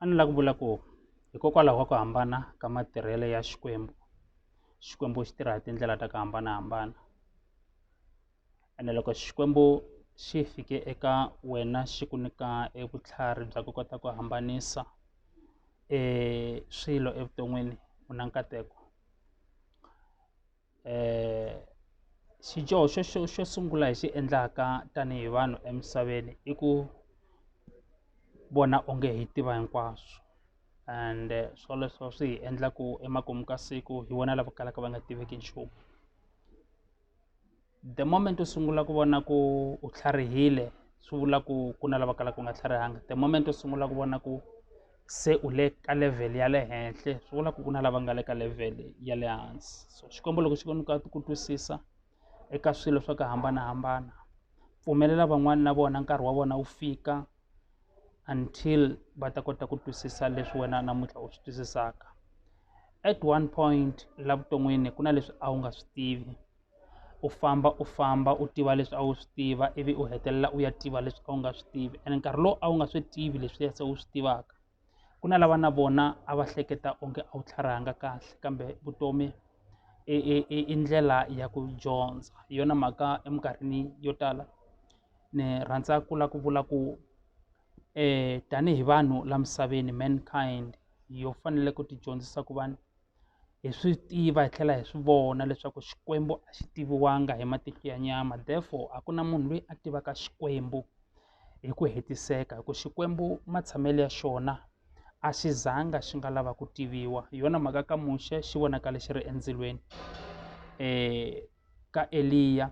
A ni lava ku vula ku hikokwalaho ka ku hambana ka matirhelo ya Xikwembu xi tirha hi tindlela ta ku hambanahambana ene loko Xikwembu xi fike eka wena xi ku nyika vutlhari bya ku kota ku hambanisa swilo evuton'wini u na nkateko xijoho xo sungula hi xi endlaka tanihi vanhu emisaveni i ku vona onge hi tiva hinkwaswo and swoleswo swi hi endla ku emakumu ka siku hi vona lava kalaka va nga tiveki nchumu the moment u sungula ku vona ku u tlharihile swi vula ku ku na lava kalaka u nga tlharihanga the moment u sungula ku vona ku se u le ka level ya le henhla swi vula ku ku na lava nga le ka level ya le hansi so Xikwembu loko xi ku nyika ku twisisa eka swilo swa ku hambanahambana pfumelela van'wani na vona nkarhi wa vona wu fika until va ta kota ku twisisa leswi wena namuntlha u swi twisisaka at one point la vuton'wini ku na leswi a wu nga swi tivi u famba u tiva leswi a wu swi tiva ivi u hetelela u ya tiva leswi a wu nga swi tivi and nkarhi lowu a wu nga swi tivi leswi se u swi tivaka ku na lava na vona a va hleketa onge a wu tlharihanga kahle kambe vutomi i ndlela ya ku dyondza hi yona mhaka eminkarhini yo tala ni rhandza ku la ku vula ku tanihi vanhu la misaveni mankind hi fanele ku ti dyondzisa ku va hi swi tiva hi tlhela hi swi vona leswaku Xikwembu a xi tiviwanga hi matihlo ya nyama therefore a ku na munhu loyi a tivaka Xikwembu hi ku hetiseka hi ku Xikwembu matshamelo ya xona a xi zanga xi nga lava ku tiviwa hi yona mhaka ka Muxe xi vonakale xi ri endzilweni ka Eliya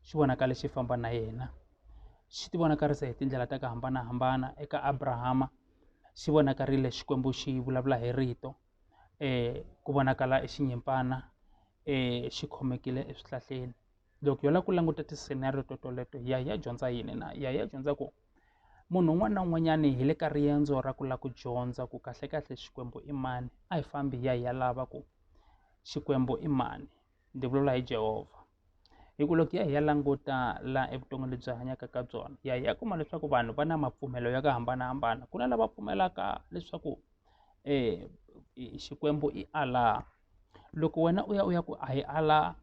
xi vonakale xi famba na yena xi ti vonakarisa hi tindlela ta ku hambanahambana eka Abrahama xi vonakarile Xikwembu xi vulavula hi rito ku vonakala xinyimpana xi khomekile eswihlahleni loko yo lava ku languta ti-scenario toleto hi ya dyondza yini na hi ya dyondza ku munhu un'wana na un'wanyana hi le ka riendzo ra ku lava ku dyondza ku kahlekahle Xikwembu i mani a hi fambi hi ya lava ku Xikwembu i mani ndi vulavula hi Jehovha hi ku loko hi ya languta la evuton'wini lebyi hanyaka ka byona hi ya kuma leswaku vanhu va na mapfumelo ya ku hambanahambana ku na lava pfumelaka leswaku Xikwembu i Allah loko wena u ya ku a hi Allah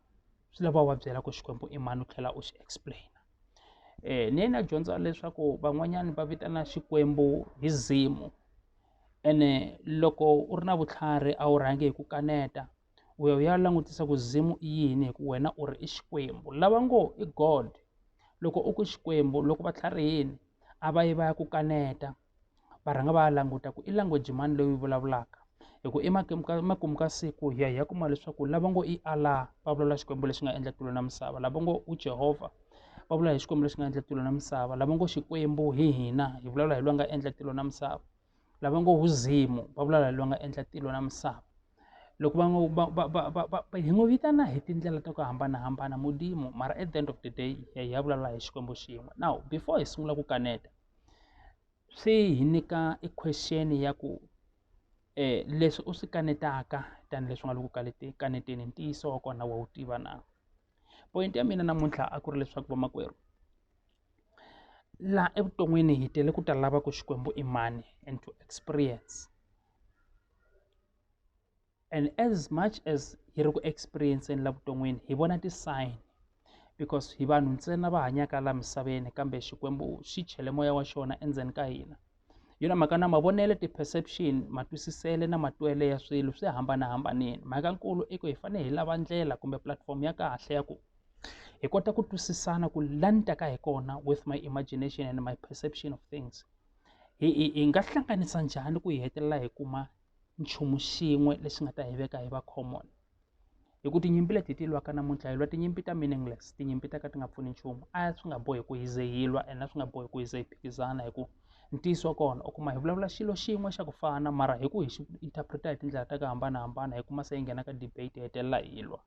swi lava wa byela ku Xikwembu i mani u tlhela u xi explain ni na dyondza leswaku van'wanyana va vitana Xikwembu hi Zimu ene loko u ri na vutlhari a wu rhangi hi ku kaneta u ya langutisa ku Zimu i yini hi ku wena u ri i Xikwembu lava ngo i God loko u ku Xikwembu loko va tlharihini a va yi va ya ku kaneta va rhanga va ya languta ku i language mani leyi vulavulaka hi ku emakumu ka siku hi ya kuma leswaku lava ngo i Allah va vulavula Xikwembu lexi nga endla tilo na misava lava ngo u Jehovah va vulavula hi Xikwembu lexi nga endla tilo na misava lava ngo Xikwembu hi hina hi vulavula hi loyi nga endla tilo na misava lava ngo Zimu va vulavula hi loyi nga endla tilo na misava loko hi n'wi vitana hi tindlela ta ku hambanahambana Mudimu mara at the end of the day hi ya vulavula hi Xikwembu xin'we now before hi sungula ku kaneta swi hi nyika equation ya ku leswi u swi kanetaka tanihileswi nga le ku kaneteni ntiyiso wa kona wa wu tiva na point ya mina namuntlha a ku ri leswaku vamakwerhu laha evuton'wini hi tele ku ta lava ku Xikwembu i mani and to experience and as much as hi ri ku experience la vuton'wini hi vona ti-sign because hi vanhu ntsena va hanyaka la misaveni kambe Xikwembu xi chele moya wa xona endzeni ka hina yona mhaka na mavonele ti-perception matwisisele na matwele ya swilo swi hambanahambanini mhaka nkulu i ku hi fanele hi lava ndlela kumbe platform ya kahle ya ku hi kota ku twisisana ku la ni taka hi kona with my imagination and my perception of things hi nga hlanganisa njhani ku hi hetelela hi kuma nchumu xin'we lexi nga ta hi veka hi va common hi ku tinyimpi leti ti lwaka namuntlha hi lwa tinyimpi ta meaningless tinyimpi ta ka ti nga pfuni nchumu a swi nga bohi ku hi ze hi lwa and swi nga bohi ku hi ze hi phikizana hi ku ntiyiso wa kona u kuma hi vulavula xilo xin'we xa ku fana mara hi ku hi xi interpreta hi tindlela ta ku hambanahambana hi kuma se hi nghena ka debate hi hetelela hi lwa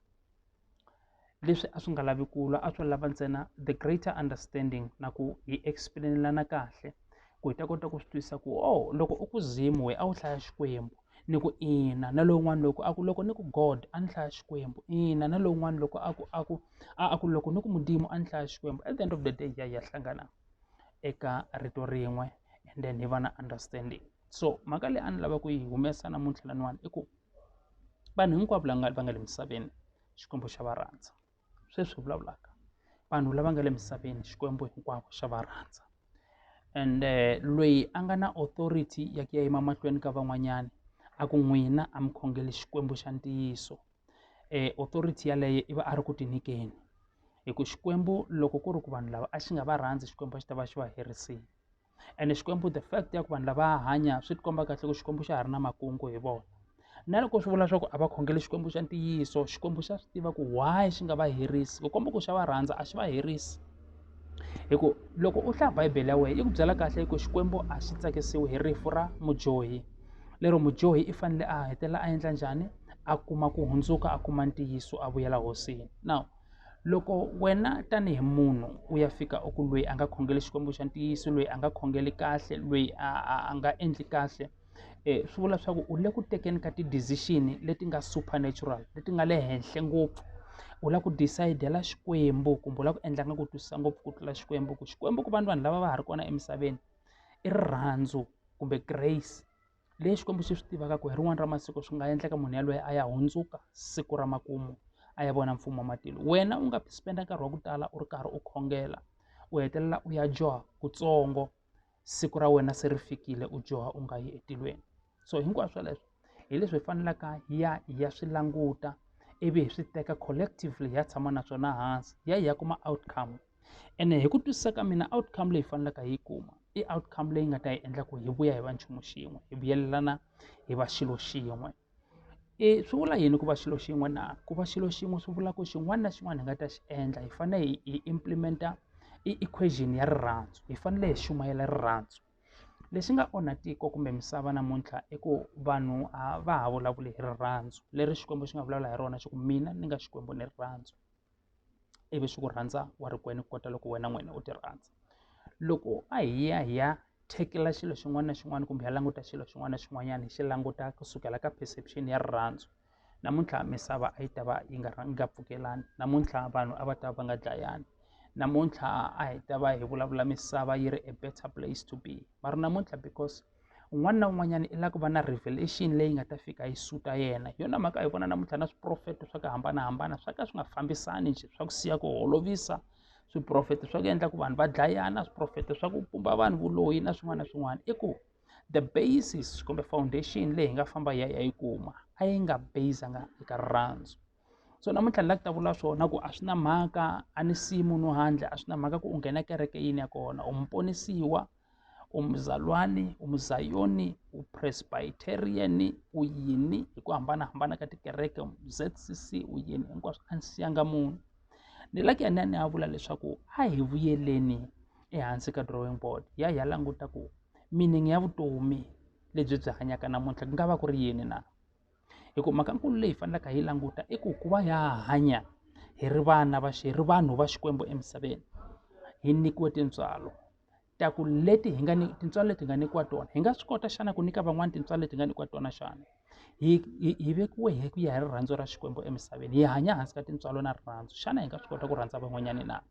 leswi a swi nga lavi ku lwa a swi lava ntsena the greater understanding na ku hi explainelana kahle ku hi ta kota ku swi twisisa ku loko u ku Zimu we a wu hlaya Xikwembu ni ku ina na lowun'wana loko ni ku God a ni hlaya Xikwembu ina na lowun'wana loko loko ni ku Mudimu a ni hlaya Xikwembu at the end of the day ya hlangana eka rito rin'we and then hi va na understanding. So mhaka leyi a ni lava ku yi humesa namuntlha laniwani i ku vanhu hinkwavo va nga le misaveni xikwembu xa va rhandza. Sweswi vulavulaka vanhu lava nga le misaveni xikwembu hinkwavo xa va rhandza, and loyi a nga na authority ya ku ya yima mahlweni ka van'wanyana a ku n'wina a mi khongeli xikwembu xa ntiyiso, authority yaleyo i va a ri ku tinyikeni. Hi ku xikwembu loko ku ri ku vanhu lava a xi nga va rhandzi xikwembu a xi ta va xi va herisile, and xikwembu the fact ya ku vanhu lava hanya swi tikomba kahle ku xikwembu xa ha ri na makungu hi vona. Na loko swi vula swa ku a va khongeli xikwembu xa ntiyiso, xikwembu xa swi tiva ku why xi nga va herisi, ku komba ku xa va rhandza a xi va herisi. Hi ku loko u hlaya Bibele ya wena yi ku byela kahle ku xikwembu a xi tsakisiwi hi rifu ra mudyohi, lero mudyohi i fanele a hetelela a endla njhani, a kuma ku hundzuka, a kuma ntiyiso, a vuyela hosini. Now loko wena tanihi munhu u ya fika u ku loyi a nga khongeli xikwembu xa ntiyiso, loyi a nga khongeli kahle, loyi a nga endli kahle, swi vula swa ku u le ku tekeni ka ti-decision leti nga supernatural, leti nga le henhla ngopfu. U la ku decide-ela xikwembu kumbe u la ku endla nga ku twisisa ngopfu ku tlula xikwembu, ku xikwembu ku vanhu lava va ha ri kona emisaveni i rirhandzu kumbe grace leyi xikwembu xi swi tivaka ku hi rin'wana ra masiku swi nga endleka munhu yaloye a ya hundzuka siku ra makumu a ya vona mfumo wa matilo. Wena u nga spenda nkarhi wa ku tala u ri karhi u khongela, u hetelela u ya dyoha kutsongo, siku ra wena se ri fikile u dyoha u nga yi etilweni. So hinkwaswo sweleswo hi leswi hi fanelaka hi ya swi languta ivi hi swi teka collectively, hi ya tshama na swona hansi, hi ya kuma outcome. Ene hi ku twisisa ka mina outcome leyi fanelaka hi yi kuma i outcome leyi nga ta hi endla ku hi vuya hi va nchumu xin'we, hi vuyelelana hi va xilo xin'we. Swi vula yini ku va xilo xin'we na? Ku va xilo xin'we swi vula ku xin'wana na xin'wana hi nga ta xi endla hi fanele hi implementa equation ya rirhandzu, hi fanele hi xumayela rirhandzu. Lexi nga onha tiko kumbe misava namuntlha i ku vanhu a va ha vulavuli hi rirhandzu leri xikwembu xi nga vulavula hi rona xi ku mina ni nga xikwembu ni rirhandzu, ivi xi ku rhandza wa rikwenu ku kota loko wena n'wini u ti rhandza. Loko a hi ya thekela xilo xin'wana na xin'wana kumbe hi languta xilo xin'wana na xin'wanyana hi xi languta kusukela ka perception ya rirhandzu, namuntlha misava a yi ta va yi nga pfukelani, namuntlha vanhu a va ta va nga dlayani, namuntlha a hi ta va hi vulavula misava yi ri a better place to be. Mara namuntlha because un'wana na un'wanyana i lava ku va na revelation leyi nga ta fika yi suta yena, hi yona mhaka hi vona namuntlha na swiprofeta swa ku hambanahambana swa ka swi nga fambisani njhe, swa ku siya ku holovisa, swiprofeta swa ku endla ku vanhu va dlayana, swiprofeta swa ku pumba vanhu vuloyi na swin'wana na swin'wana. I ku the basis kumbe foundation leyi hi nga famba hi ya yi kuma a yi nga basanga eka rirhandzu. So namuntlha ni la ku ta vula swona ku a swi na mhaka a ni siyi munhu handle, a swi na mhaka ku u nghena kereke yini ya kona, u muponisiwa, u muzalwani, u muzayoni, u presbyterian, u yini, hi ku hambanahambana ka tikereke, ZCC, u yini, hinkwaswo a ni siyanga munhu. Ni la ku ya ni ya vula leswaku a hi vuyeleni ehansi ka drawing board, hi ya languta ku meaning ya vutomi lebyi byi hanyaka namuntlha ku nga va ku ri yini na. Hi ku mhakankulu leyi hi fanelaka hi languta i ku va ya hanya hi ri vanhu va xikwembu emisaveni, hi nyikiwe tintswalo ta ku tintswalo leti hi nga nyikiwa tona hi nga swi kota xana ku nyika van'wana tintswalo leti hi nga nyikiwa tona xana. Hi vekiwe hi ku ya hi rirhandzu ra xikwembu emisaveni, hi hanya hansi ka tintswalo na rirhandzu, xana hi nga swi kota ku rhandza van'wanyana na?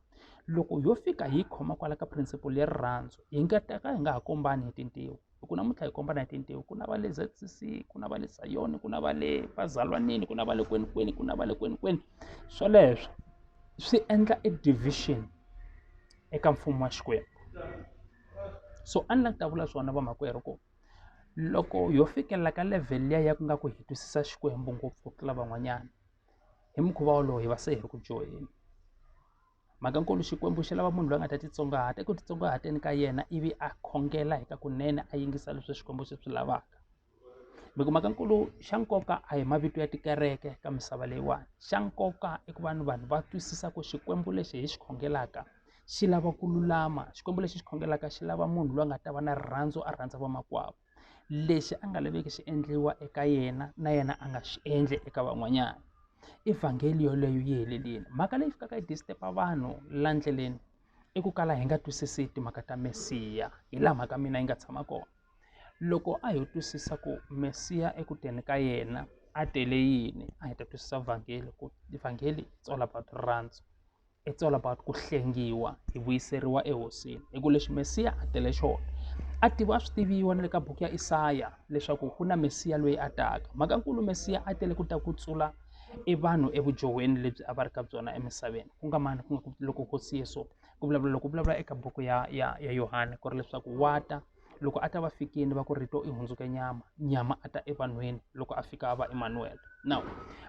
Loko yo fika hi khoma kwala ka principle ya rirhandzu hi nga ha kombani hi tintiho, hi ku namuntlha hi kombana hi tintiho, ku na va le ZCC, ku na va le Sayoni, ku na va le vazalwanini, ku na va le kwenikweni, ku na va le kwenikweni. Swoleswo swi endla a division eka mfumo wa xikwembu. So a ni la ku ta vula swona vamakwerhu ku loko yo fikelela ka level ya ku nga ku hi twisisa xikwembu ngopfu ku tlula van'wanyana, hi mukhuva wolowo hi va se hi ri ku dyoheni. Mhakankulu xikwembu xi lava munhu loyi a nga ta titsongahata, eku titsongahateni ka yena ivi a khongela hi ka kunene, a yingisa leswi xikwembu xi swi lavaka. Mhakankulu xa nkoka a hi mavito ya tikereke ka misava leyiwani, xa nkoka i ku vanhu va twisisa ku xikwembu lexi hi xi khongelaka xi lava ku lulama, xikwembu lexi xi khongelaka xi lava munhu loyi a nga ta va na rirhandzu, a rhandza vamakwavo. Lexi a nga laveki xi endliwa eka yena na yena a nga xi endli eka van'wanyana. Evhangeli yoleyo yi helelini. Mhaka leyi fikaka yi disturb-a vanhu la ndleleni i ku kala hi nga twisisi timhaka ta Mesiya, hi laha mhaka mina yi nga tshama kona. Loko a hi twisisa ku Mesiya eku teni ka yena a tele yini, a hi ta twisisa vhangeli ku vhangeli it's all about rirhandzu, it's all about ku hlengiwa hi vuyiseriwa ehosini, hi ku lexi Mesiya a tele xona a swi tiviwa na le ka buku ya Isaya leswaku ku na Mesiya loyi a taka. Mhakankulu Mesiya a tele ku ta kutsula vanhu evujohweni lebyi a va ri ka byona emisaveni, ku nga mani loko hosi Yesu loko vulavula eka buku ya Yohana ku ri leswaku wata loko a ta va fikini va ku rito i hundzuke nyama a ta evanhwini loko a fika a va Emmanuel. Now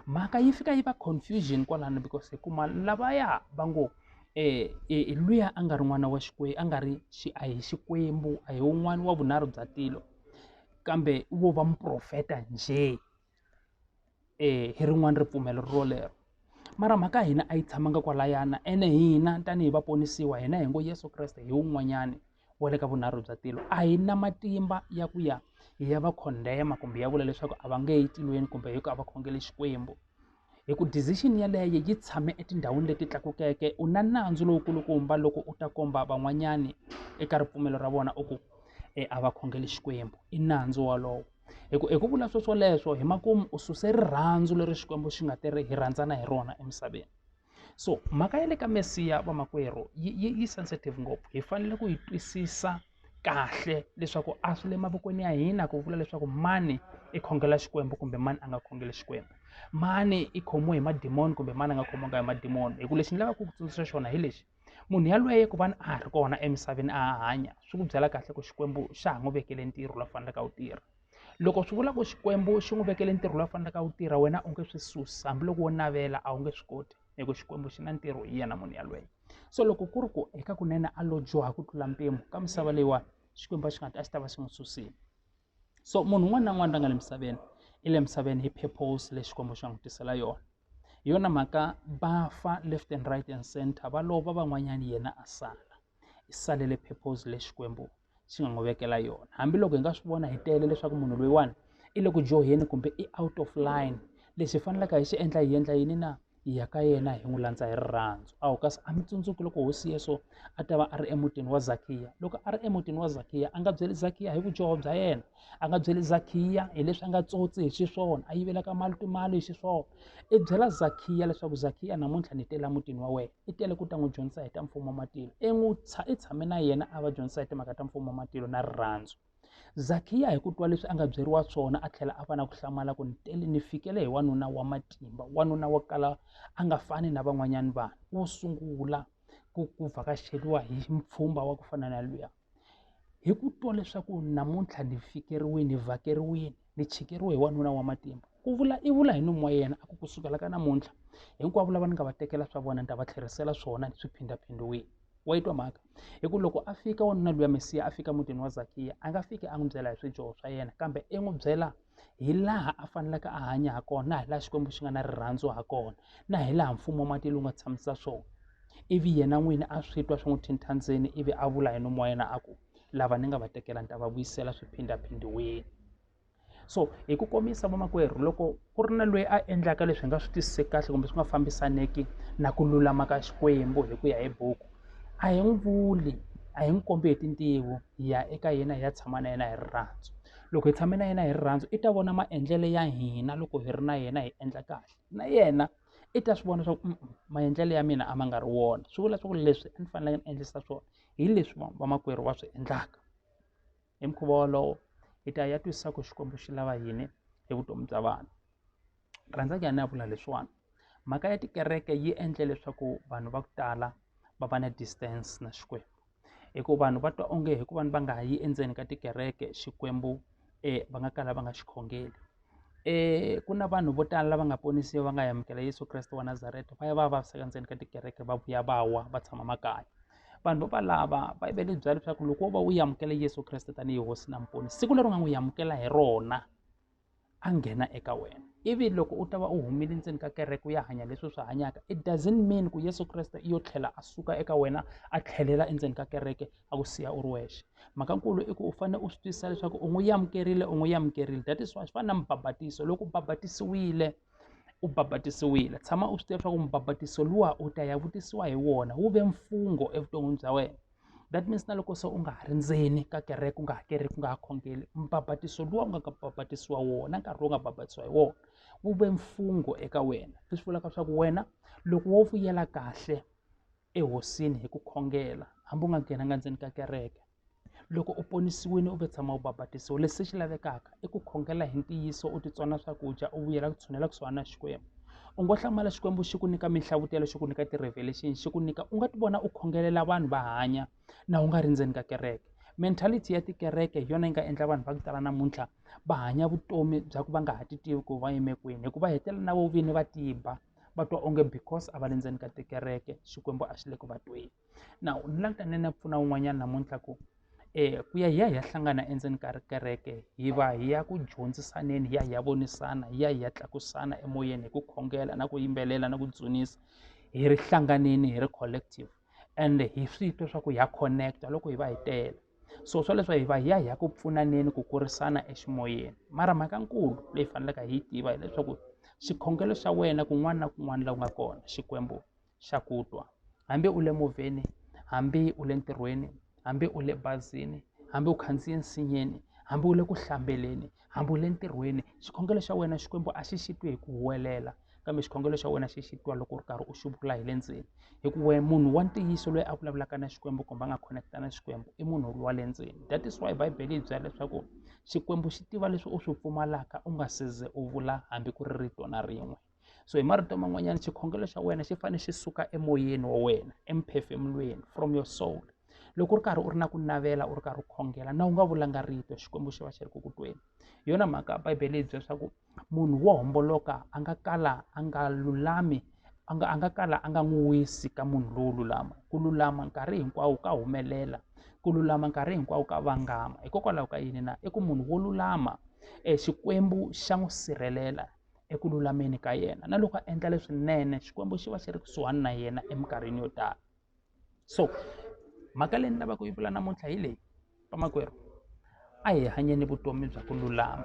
mhaka yi fika yi va confusion kwalano because hi kuma lavaya va ngo luya a nga ri n'wana wa Xikwembu, a nga ri a hi Xikwembu, a hi wun'wana wa vunharhu bya tilo, kambe wo va muprofeta njhe hi rin'wana ripfumelo rolero. Mara mhaka hina a yi tshamanga kwalayana, ene hina tanihi vaponisiwa hina hi ngo Yesu Kreste hi wun'wanyani wa le ka vunharhu bya tilo. A hi na matimba ya ku ya hi ya va condemn kumbe ya vula leswaku a va nge yi tilweni kumbe hi ku a va khongeli Xikwembu. Hi ku decision yaleyo yi tshame etindhawini leti tlakukeke. U na nandzu lowukulukumba loko u ta komba van'wanyani eka ripfumelo ra vona u ku a va khongeli Xikwembu. I nandzu walowo. Hi ku vula swoleswo hi makumu u suse rirhandzu leri Xikwembu xi nga tere hi rhandzana hi rona emisaveni. So mhaka ya le ka Mesiya vamakwerhu yi sensitive ngopfu. Hi fanele ku yi twisisa kahle leswaku a swi le mavokweni ya hina ku vula leswaku mani i khongela Xikwembu kumbe mani a nga khongeli Xikwembu, mani i khomiwe hi madimoni kumbe mani a nga khomiwanga hi madimoni. Hi ku lexi ni lavaka ku tsundzuxa xona hi lexi, munhu yaloye ku va a ri kona emisaveni a hanya swi ku byela kahle ku Xikwembu xa ha n'wi vekele ntirho lowu faneleke wu tirha. Loko swi vula ku Xikwembu xi n'wi vekele ntirho lowu faneleke wu tirha, wena u nge swi susi hambiloko wo navela a wu nge swi koti, hi ku Xikwembu xi na ntirho hi yena munhu yaloye. So loko ku ri ku eka kunene a lo dyoha ku tlula mpimo ka misava leyiwani, Xikwembu a xi ta va xi n'wi susile. So munhu un'wana na un'wana la nga le misaveni i le misaveni hi purpose leyi Xikwembu xi n'wi tisela yona. Hi yona mhaka va fa left and right and center, va lova van'wanyani yena a sala. I salele purpose leyi Xikwembu xi nga n'wi vekela yona. Hambiloko hi nga swi vona hi tele leswaku munhu loyiwani i le ku dyoheni kumbe i out of line, lexi hi faneleke hi xi endla hi endla yini na? Hi ya ka yena hi n'wi landza hi rirhandzu. Kasi a mi tsundzuki loko hosi Yesu a ta va a ri emutini wa Zakiya. Loko a ri emutini wa Zakiya a nga byeli Zakiya hi vudyoho bya yena, a nga byeli Zakiya hi leswi a nga tsotsi hi xiswona, a yivelaka timali hi xiswona. I byela Zakiya leswaku Zakiya namuntlha ni tela mutini wa wena, i tele ku ta n'wi dyondzisa hi ta mfumo wa matilo. I tshame na yena a va dyondzisa hi timhaka ta mfumo wa matilo na rirhandzu. Zakiya hi ku twa leswi a nga byeriwa swona a tlhela a va na ku hlamala ku ni fikele hi wanuna wa matimba, wanuna wo kala a nga fani na van'wanyani vanhu, wo sungula ku vhakaxeriwa hi mpfhumba wa ku fana na luya. Hi ku twa leswaku namuntlha ni fikeriwini, ni vhakeriwini, ni chikeriwe hi wanuna wa matimba, i vula hi nomu wa yena a ku kusukela ka namuntlha hinkwavo lava ni nga va tekela swa vona ni ta va tlherisela swona swi phindaphindiwile. Wa yi twa mhaka? Hi ku loko a fika wanuna luya Mesiya a fika mutini wa Zakiya, a nga fiki a n'wi byela hi swidyoho swa yena, kambe i n'wi byela hi laha a faneleke a hanya ha kona, na hi laha Xikwembu xi nga na rirhandzu ha kona, na hi laha mfumo wa matilo wu nga tshamisa swona. Ivi yena n'wini a swi twa swi n'wi thintha ndzeni, ivi a vula hi nomu wa yena a ku lava ni nga va tekela ni ta va vuyisela swi phindaphindiwile. So hi ku komisa vamakwerhu, loko ku ri na loyi a endlaka leswi hi nga swi twisiseki kahle kumbe swi nga fambisaneki na ku lulama ka Xikwembu hi ku ya hi buku, a hi n'wi vuli, a hi n'wi kombi hi tintiho, hi ya eka yena hi ya tshama na yena hi rirhandzu. Loko hi tshame na yena hi rirhandzu i ta vona maendlelo ya hina loko hi ri na yena hi endla kahle, na yena i ta swi vona swa ku maendlelo ya mina a ma nga ri wona. Swi vula swa ku leswi a ni fanele ni endlisa swona hi leswi vamakwerhu va swi endlaka. Hi mukhuva wolowo hi ta ya twisisa ku Xikwembu xi lava yini hi vutomi bya vanhu. Rhandza ku ya ni ya vula leswiwani, mhaka ya tikereke yi endle leswaku vanhu va ku tala va va na distance na Xikwembu. Hikuva vanhu va twa onge hikuva va nga yi endzeni ka tikereke Xikwembu va nga kala va nga xi khongeli. Ku na vanhu vo tala lava nga ponisiwa va nga yi amukela Yesu Kreste wa Nazareta, va ya va vaviseka endzeni ka tikereke va vuya va wa va tshama makaya. Vanhu vo valava Bibele yi byela leswaku loko wo va u yi amukela Yesu Kreste tanihi hosi na muponisi, siku leri u nga n'wi amukela hi rona a nghena eka wena. Ivi loko u ta va u humile ndzeni ka kereke u ya hanya leswi swi hanyaka, it doesn't mean ku Yesu Kreste i yo tlhela a suka eka wena a tlhelela endzeni ka kereke a ku siya u ri wexe. Mhakankulu i ku u fanele u swi twisisa leswaku u n'wi amukerile. That is why swi fana na mbhabatiso. Loko u babbatisiwile, tshama u swi tiva leswaku mbhabatiso luwa u ta ya vutisiwa hi wona wu ve mfungho evuton'wini bya wena. That means na loko se u nga ha ri ndzeni ka kereke, u nga ha kereki, u nga ha khongeli, mbhabatiso luwa u nga babbatisiwa wona nkarhi lowu nga babbatisiwa hi wona wu ve mfungho eka wena. Leswi vulaka leswaku wena loko wo vuyela kahle ehosini hi ku khongela, hambi u nga nghenanga ndzeni ka kereke, loko u ponisiwile u ve tshama u babatisiwe leswi xi lavekaka i ku khongela hi ntiyiso u titsona swakudya u vuyela ku tshunela kusuhana na Xikwembu. U ngo hlamala Xikwembu xi ku nyika mihlavutelo xi ku nyika ti-revelation xi ku nyika u nga ti vona u khongelela vanhu va hanya na u nga ri ndzeni ka kereke. Mentality ya tikereke hi yona yi nga endla vanhu va ku tala namuntlha va hanya vutomi bya ku va nga ha ti tivi ku va yime kwini hikuva hetelela na vo vini va tiba va twa onge because a va le ndzeni ka tikereke Xikwembu a xi le ku va tweni. Now ni languta nene pfuna un'wanyana namuntlha ku ku ya hi ya hlangana endzeni ka kereke hi va hi ya ku dyondzisaneni hi ya vonisana hi ya tlakusana emoyeni hi ku khongela na ku yimbelela na ku dzunisa hi ri hlanganeni hi ri collective and hi swi twa swa ku ya connecta loko hi va hi tele. So swoleswo hi va hi ya ku pfunaneni ku kurisana eximoyeni mara mhakankulu leyi faneleke hi tiva hileswaku xikhongelo xa wena kun'wana na kun'wana laha u nga kona Xikwembu xa ku twa hambi u le movheni hambi u le ntirhweni hambi u le bazini hambi u khandziye nsinyeni hambi u le ku hlambeleni hambi u le ntirhweni xikhongelo xa wena Xikwembu a xi xitwi hi ku huwelela kambe xikhongelo xa wena xi xitwa loko u ri karhi u xi vula hi le ndzeni hikuva munhu wa ntiyiso loyi a vulavulaka na Xikwembu kumbe a nga connecta na Xikwembu i munhu wa le ndzeni. That is why Bibele yi byela leswaku Xikwembu xi tiva leswi u swi pfumalaka u nga se ze u vula hambi ku ri rito na rin'we. So hi marito man'wanyana xikhongelo xa wena xi fanele xi suka emoyeni wa wena emphefemulweni from your soul. Loko u ri karhi u ri na ku navela u ri karhi u khongela na u nga vulanga rito Xikwembu xi va xi ri ku ku tweni. Hi yona mhaka Bibele yi byela leswaku munhu wo homboloka a nga kala a nga lulami a nga kala a nga n'wi wisi ka munhu lowo lulama. Ku lulama nkarhi hinkwawo ka humelela, ku lulama nkarhi hinkwawo ka vangama hikokwalaho ka yini na i ku munhu wo lulama Xikwembu xa n'wi sirhelela eku lulameni ka yena na loko a endla leswinene Xikwembu xi va xi ri kusuhani na yena eminkarhini yo tala. So mhaka leyi ni lavaka ku yi vula namuntlha hi leyi vamakwerhu a hi hanyeni vutomi bya ku lulama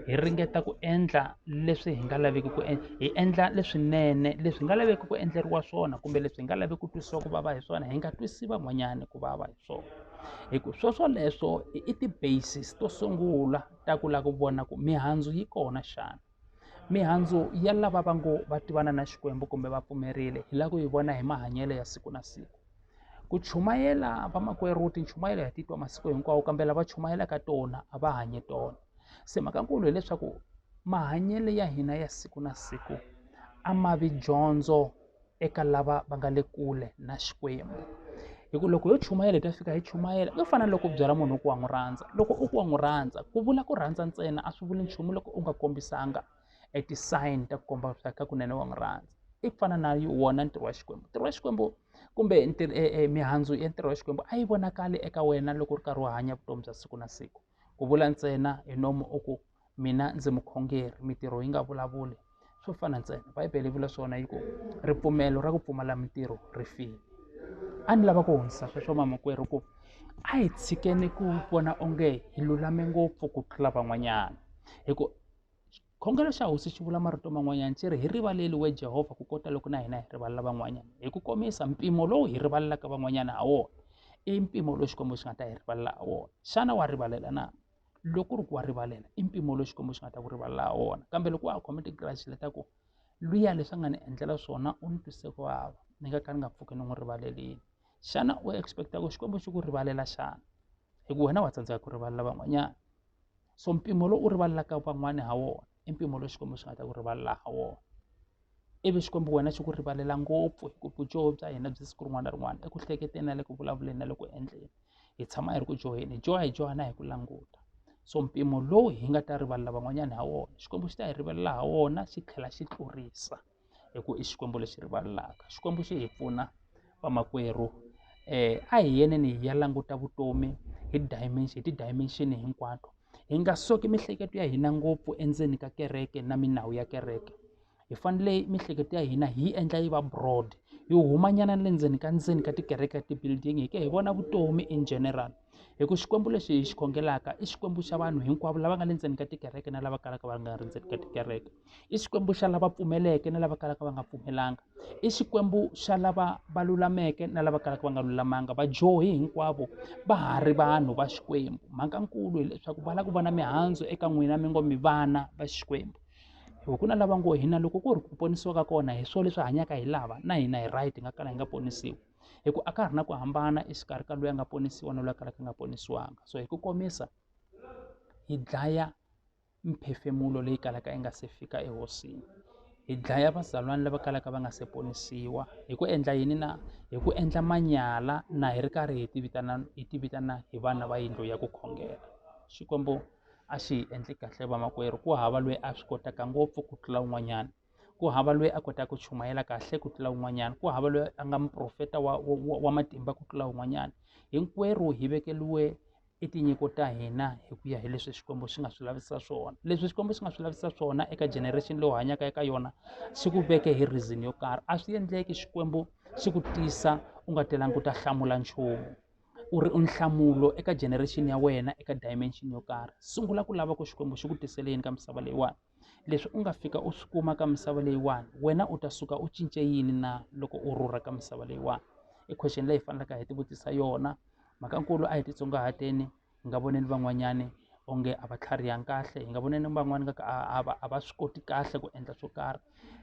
hi ringeta ku endla leswi hi nga laveki ku hi endla leswinene leswi nga laveki ku endleriwa swona kumbe leswi hi nga laveki ku twisiwa ku vava hi swona hi nga twisi van'wanyana ku vava hi swona hikuva swoswoleswo i ti-basis to sungula ta ku lava ku vona ku mihandzu yi kona xana. Mihandzu ya lava va ngo va tivana na Xikwembu kumbe va pfumerile hi lava ku yi vona hi mahanyelo ya siku na siku. Ku chumayela vamakwerhu tinchumayelo ya titwa masiku hinkwawo kambe lava chumayelaka tona a va hanyi tona. Se mhakankulu hileswaku mahanyelo ya hina ya siku na siku a ma vi dyondzo eka lava va nga le kule na Xikwembu. Hikuva loko yo chumayela hi ta fika hi chumayela yo fana loko u byela munhu ku wa n'wi rhandza loko u ku wa n'wi rhandza ku vula ku rhandza ntsena a swi vuli nchumu loko u nga kombisanga ti-sign ta ku komba ka kunene wa n'wi rhandza. I fana na wona ntirho wa Xikwembu. Ntirho wa Xikwembu kumbe mihandzu ya ntirho wa Xikwembu a yi vonakali eka wena loko u ri karhi u hanya vutomi bya siku na siku. Ku vula ntsena hi nomu u ku mina ndzi mukhongeri mintirho yi nga vulavuli swo fana ntsena. Bibele yi vula swona yi ku ripfumelo ra ku pfumala mintirho ri file. A ni lava ku hundzisa sweswo mamakwerhu ku a hi tshikeni ku vona onge hi lulame ngopfu ku tlula van'wanyana hikuva khongelo xa hosi xi vula marito man'wanyana xi ri hi rivaleliwe Jehovah ku kota loko na hina hi rivalela van'wanyana hi ku komisa mpimo lowu hi rivalelaka van'wanyana ha wona i mpimo lowu Xikwembu xi nga ta hi rivalela ha wona. Xana wa rivalela na loko ri ku wa rivalela i mpimo lowu Xikwembu xi nga ta ku rivalela ha wona kambe loko wa ha khome tigrudge leta ku luya leswi a nga ni endlela swona u ni twise ku vava ni nga ka ni nga pfuki ni n'wi rivalelini. Xana u expect-a ku Xikwembu xi ku rivalela xana hikuva wena wa tsandzeka ku rivalela van'wanyana. So mpimo lowu u rivalelaka van'wana ha wona i mpimo lowu Xikwembu xi nga ta ku rivalela ha wona. Ivi Xikwembu wena xi ku rivalela ngopfu hikuva vujoho bya hina bya siku rin'wana na rin'wana eku hleketeni na le ku vulavuleni na le ku endleni hi tshama hi ri ku joheni hi joha hi johana hi ku languta. So mpimo lowu hi nga ta rivalela van'wanyana ha wona Xikwembu xi ta hi rivalela ha wona xi tlhela xi tlurisa hikuva i Xikwembu lexi rivalelaka. Xikwembu xi hi pfuna vamakwerhu a hi yeneni hi ya languta vutomi hi ti-dimension hinkwato hi nga soki mihleketo ya hina ngopfu endzeni ka kereke na minawu ya kereke. Hi fanele mihleketo ya hina hi endla yi va broad hi humanyana le ndzeni ka tikereke ti-building hi ke hi vona vutomi in general hikuva Xikwembu lexi hi xi khongelaka i Xikwembu xa vanhu hinkwavo lava nga le ndzeni ka tikereke na lava kalaka va nga ri ndzeni ka tikereke. I Xikwembu xa lava pfumeleke na lava kalaka va nga pfumelanga. I Xikwembu xa lava va lulameke na lava kalaka va nga lulamanga. Vajohi hinkwavo va ha ri vanhu va Xikwembu. Mhakankulu hileswaku va lava ku vona mihandzu eka n'wina mi ngo mi vana va Xikwembu. Hikuva ku na lava ngo hina loko ku ri ku ponisiwa ka kona hi swona leswi hanyaka hi lava na hina hi right hi nga kala hi nga ponisiwi hi ku a ka ha ri na ku hambana exikarhi ka loyi a nga ponisiwa na loyi a kalaka nga ponisiwanga. So hi ku komisa hi dlaya mphefemulo leyi kalaka yi nga se fika ehosini, hi dlaya vazalwana lava kalaka va nga se ponisiwa hi ku endla yini na, hi ku endla manyala na hi ri karhi hi ti vitana hi vana va yindlu ya ku khongela. Xikwembu a xi hi endli kahle vamakwerhu, ku hava loyi a swi kotaka ngopfu ku tlula un'wanyana, ku hava loyi a kotaka ku chumayela kahle ku tlula un'wanyana, ku hava loyi a nga muprofeta wa matimba ku tlula un'wanyana. Hinkwerhu hi vekeliwe i tinyiko ta hina hi ku ya hi leswi Xikwembu xi nga swi lavisisa swona. Leswi Xikwembu xi nga swi lavisisa swona eka generation leyi u hanyaka eka yona xi ku veke hi reason yo karhi. A swi endleki Xikwembu xi ku tisa u nga telangi ku ta hlamula nchumu, u ri nhlamulo eka generation ya wena eka dimension yo karhi. Sungula ku lava ku Xikwembu xi ku tisele yini ka misava leyiwani, leswi u nga fika u swi kuma ka misava leyiwani wena u ta suka u cince yini na loko u rhurha ka misava leyiwani. I question leyi faneleke hi ti vutisa yona. Mhakankulu a hi titsongahateni, hi nga voneni van'wanyani onge a va tlharihanga kahle, hi nga voneni van'wani a va swi koti kahle ku endla swo karhi.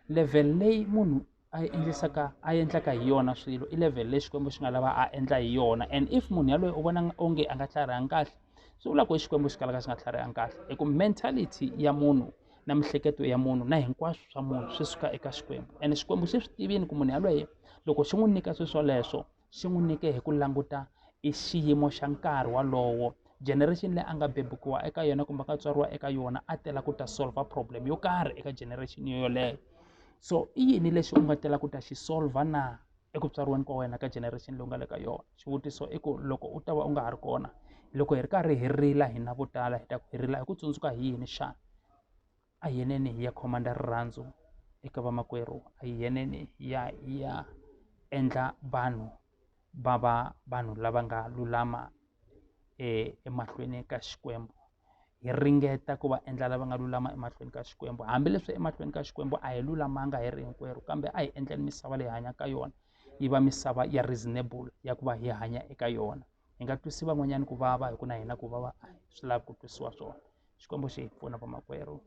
Level leyi munhu a endlaka hi yona swilo i level leyi Xikwembu xi nga lava a endla hi yona. And if munhu yaloye u vona onge a nga tlharihanga kahle, swi vula ku i Xikwembu xi kalaka xi nga tlharihanga kahle. Hi ku mentality ya munhu na miehleketo ya munhu na hinkwaswo swa munhu swi suka eka Xikwembu, and Xikwembu xi swi tivini ku munhu yaloye loko xi n'wi nyika swilo swoleswo xi n'wi nyike hi ku languta i xiyimo xa nkarhi walowo. Generation leyi a nga bebukiwa eka yona kumbe a nga tswariwa eka yona a tela ku ta solve problem yo karhi eka generation yoleyo. So i yini lexi u nga tela ku ta xi solve na eku tswariweni ka wena ka generation leyi u nga le ka yona? Xivutiso i ku loko u ta va u nga ha ri kona, loko hi ri karhi hi rila hina vo tala hi ta ku hi rila hi ku tsundzuka hi yini xana? A hi yeneni hi ya khomanda rirhandzu eka vamakwerhu, a hi yeneni hi ya endla vanhu va va vanhu lava nga lulama emahlweni ka Xikwembu. Hi ringeta ku va endla lava nga lulama emahlweni ka Xikwembu, hambileswi emahlweni ka Xikwembu a hi lulamanga hi ri hinkwerhu, kambe a hi endleni misava leyi hi hanyaka ka yona yi va misava ya reasonable ya ku va hi hanya eka yona. Hi nga twisi van'wanyana ku vava hi ku na hina ku vava a hi swi lavi ku twisiwa swona. Xikwembu xi hi pfuna vamakwerhu.